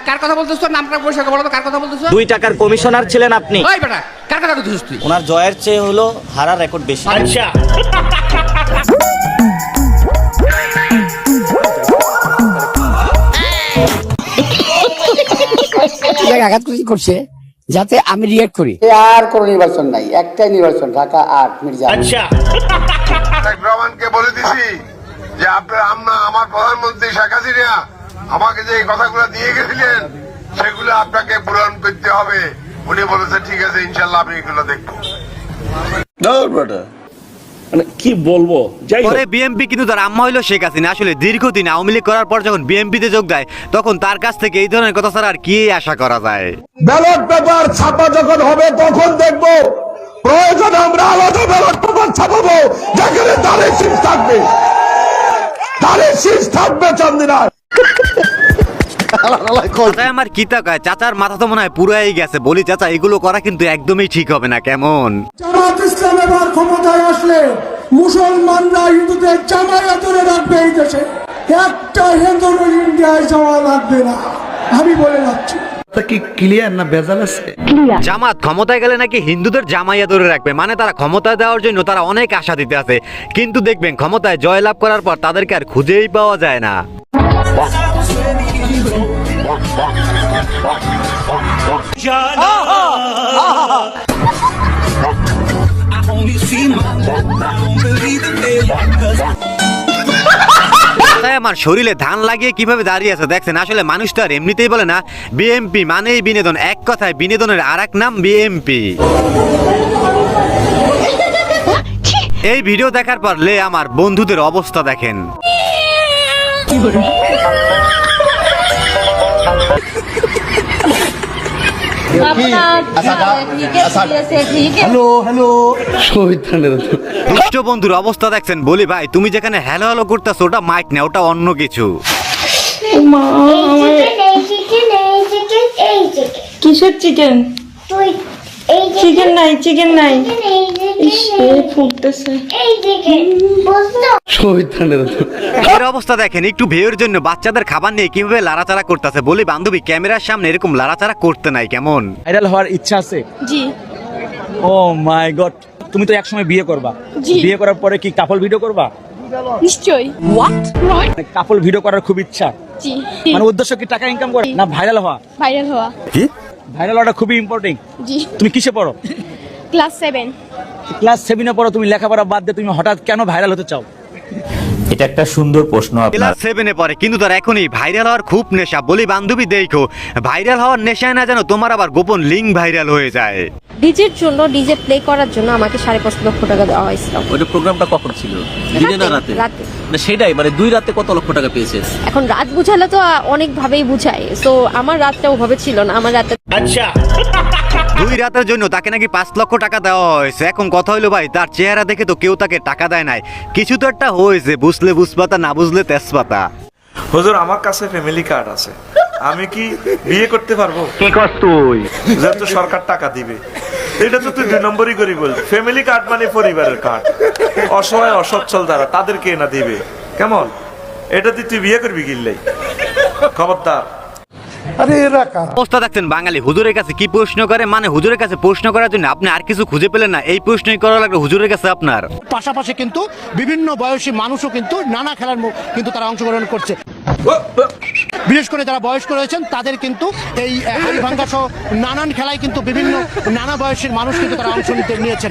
কার কথা বলতেছ? নামটা পরিষ্কার বলো তো, কার কথা বলতেছ? 2 টাকার কমিশনার ছিলেন আপনি। ওই বেটা, কার কথা বলতেছিস তুই? ওনার জয়ের চেয়ে হলো হারার রেকর্ড বেশি। আচ্ছা, আঘাত করছে যাতে আমি রিয়েক্ট করি। আর কোন নির্বাচন নাই, একটাই নির্বাচন, ঢাকা 8 মির্জা। আচ্ছা, রহমানকে বলে দিছি যে আপনার আমার প্রধানমন্ত্রী শেখ হাসিনা আমাকে যে কথাগুলো দিয়ে গেছিলেন সেগুলো আপনাকে পূরণ করতে হবে। উনি বলেছে ঠিক আছে, ইনশাল্লাহ আমি এগুলো দেখবো। মানে কি বলবো, যাই হোক। পরে বিএমপি কিন্তু তার আম্মা হইলো শেখ হাসিনা আসলে দীর্ঘদিন আওয়ামী লীগ করার পর যখন বিএমপিতে যোগ দেয় তখন তার কাছ থেকে এই ধরনের কথা ছাড়া আর কি আশা করা যায়। ব্যালট পেপার ছাপা যখন হবে তখন দেখবো, প্রয়োজনে আমরা আলাদা ব্যালট পেপার ছাপাবো যেখানে দাঁড়িয়ে শীষ থাকবে, দাঁড়িয়ে শীষ থাকবে চন্দিনার। চাচা আমার কিতা কয়, চাচার মাথা তো মনে হয় পুরাই গেছে। বলি চাচা, এগুলো করা কিন্তু একদমই ঠিক হবে না। কেমন জামাত ইসলাম এবার ক্ষমতায় আসলে মুসলমানরা হিন্দুদের জামায়াত ধরে রাখবে এই দেশে, একটা হিন্দু ইন্ডিয়ায় যাওয়া লাগবে না, আমি বলে যাচ্ছি। কি ক্লিয়ার না ভেজাল আছে? জামাত ক্ষমতায় গেলে নাকি হিন্দুদের জামাইয়া ধরে রাখবে, মানে তারা ক্ষমতায় দেওয়ার জন্য তারা অনেক আশা দিতে আছে, কিন্তু দেখবেন ক্ষমতায় জয়লাভ করার পর তাদেরকে আর খুঁজেই পাওয়া যায় না। আমার শরীরে ধান লাগিয়ে কিভাবে দাঁড়িয়ে আছে দেখছেন। আসলে মানুষ তো আর এমনিতেই বলে না বিএমপি মানেই বিনোদন, এক কথায় বিনোদনের আরেক নাম বিএমপি। এই ভিডিও দেখার পর আমার বন্ধুদের অবস্থা দেখেন। দুষ্ট বন্ধুর অবস্থা দেখছেন। বলি ভাই, তুমি যেখানে হ্যালো হ্যালো করতেছো ওটা মাইক না, ওটা অন্য কিছু। কিসের চিকেন? চিকেন নাই, চিকেন নাই, ফুটতেছে। এর অবস্থা দেখেন। একটু ভেয়ের জন্য বাচ্চাদের খাবার নিয়ে কিভাবে লাড়াচাড়া করতেছে। বলি বান্ধবী, ক্যামেরার সামনে এরকম লাড়াচাড়া করতে নাই কেমন? ভাইরাল হওয়ার ইচ্ছা আছে? জি। ও মাই গড, তুমি তো একসময় বিয়ে করবা, বিয়ে করার পরে কি কাপল ভিডিও করবা? নিশ্চয়ই। হোয়াট? কাপল ভিডিও করার খুব ইচ্ছা। জি। মানে উদ্দেশ্য কি টাকা ইনকাম করা না ভাইরাল হওয়া? ভাইরাল হওয়া। কি? ভাইরাল হওয়াটা খুবই ইম্পর্টেন্ট। জি। তুমি কিসে পড়ো? ক্লাস 7। ক্লাস 7-এ পড়ো, তুমি লেখাপড়া বাদ দিয়ে তুমি হঠাৎ কেন ভাইরাল হতে চাও? এটা একটা সুন্দর প্রশ্ন আপনার। ক্লাস 7-এ পড়ে কিন্তু তার এখনই ভাইরাল হওয়ার খুব নেশা। বলি বান্ধবী, দেখো ভাইরাল হওয়ার নেশায় না যেন তোমার আবার গোপন লিঙ্ক ভাইরাল হয়ে যায়। ডিজের জন্য, ডিজে প্লে করার জন্য আমাকে 5.5 লক্ষ টাকা দেওয়া হয়েছিল। ওইটা প্রোগ্রামটা কখন ছিল? দিনে না রাতে? রাতে। না সেটাই, মানে 2 রাতে কত লক্ষ টাকা পেয়েছে? এখন রাত বুঝালে তো অনেক ভাবেই বুঝায়, সো আমার রাতটা ওভাবে ছিল না। আমার রাতটা আচ্ছা, 2 রাতের জন্য তাকে নাকি 5 লক্ষ টাকা দেওয়া হয়েছে। এখন কথা হইলো ভাই, তার চেহারা দেখে তো কেউ তাকে টাকা দেয় নাই, কিছু তো একটা হয়েছে। বুঝলে বুঝপাতা, না বুঝলে তেজপাতা। হুজুর, আমার কাছে ফ্যামিলি কার্ড আছে, আমি কি বিয়ে করতে পারবো? কি কস তুই? যেহেতু সরকার টাকা দিবে, এটা তো তুই 2 নম্বরই করি বল। ফ্যামিলি কার্ড মানে পরিবারের কার্ড, অসহায় অসচ্ছল যারা তাদেরকে না দিবে কেমন? এটা তুই বিয়ে করবি গিল্লাই, খবরদার। অবস্থা দেখছেন বাঙালি হুজুরের কাছে কি প্রশ্ন করে, মানে হুজুরের কাছে প্রশ্ন করার জন্য আপনি আর কিছু খুঁজে পেলেন না, এই প্রশ্নই করা লাগলো হুজুরের কাছে আপনার। পাশাপাশি কিন্তু বিভিন্ন বয়সী মানুষও কিন্তু নানা খেলার কিন্তু তারা অংশগ্রহণ করছে। বিশেষ করে যারা বয়স্ক রয়েছেন তাদের কিন্তু এই হাড়ি ভাঙ্গা সহ নানান খেলায় কিন্তু বিভিন্ন নানা বয়সের মানুষ কিন্তু তারা অংশ নিয়েছেন।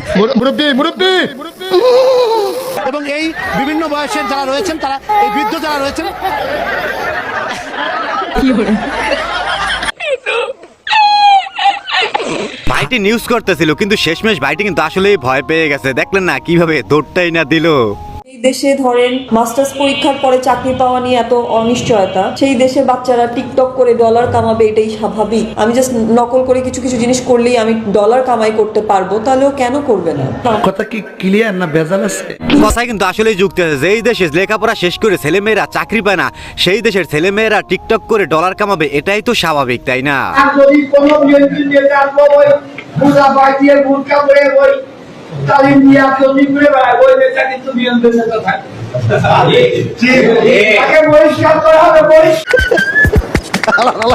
এবং এই বিভিন্ন বয়সের যারা রয়েছেন, তারা এই বৃদ্ধ যারা রয়েছেন, ভাইটি নিউজ করতেছিল কিন্তু শেষমেশ ভাইটি কিন্তু আসলেই ভয় পেয়ে গেছে। দেখলেন না কিভাবে দৌড়টাই না দিল। এই দেশে ধরেন মাস্টার্স পরীক্ষার পরে চাকরি পাওয়া নিয়ে এত অনিশ্চয়তা, সেই দেশে বাচ্চারা টিকটক করে ডলার কামাবে, এটাই স্বাভাবিক। আমি জাস্ট নকল করে কিছু কিছু জিনিস করলেই আমি ডলার কামাই করতে পারবো, তাহলেও কেন করবে না? কথা কি ক্লিয়ার না ভেজাল আছে? কথায় কিন্তু আসলেই যুক্তি আছে। যেই দেশে লেখাপড়া শেষ করে ছেলেমেয়েরা চাকরি পায় না, সেই দেশের ছেলেমেয়েরা টিকটক করে ডলার কামাবে, এটাই তো স্বাভাবিক, তাই না? যদি কোনো বিএনপি নেতা ওই পূজা পাইয়ে ভুটকা করে ওই তালিম দিয়া যদি করে ওই নেতা কিন্তু বিএনপি নেতা থাকে। ঠিক, তাকে বহিষ্কার করা হবে। আলাদা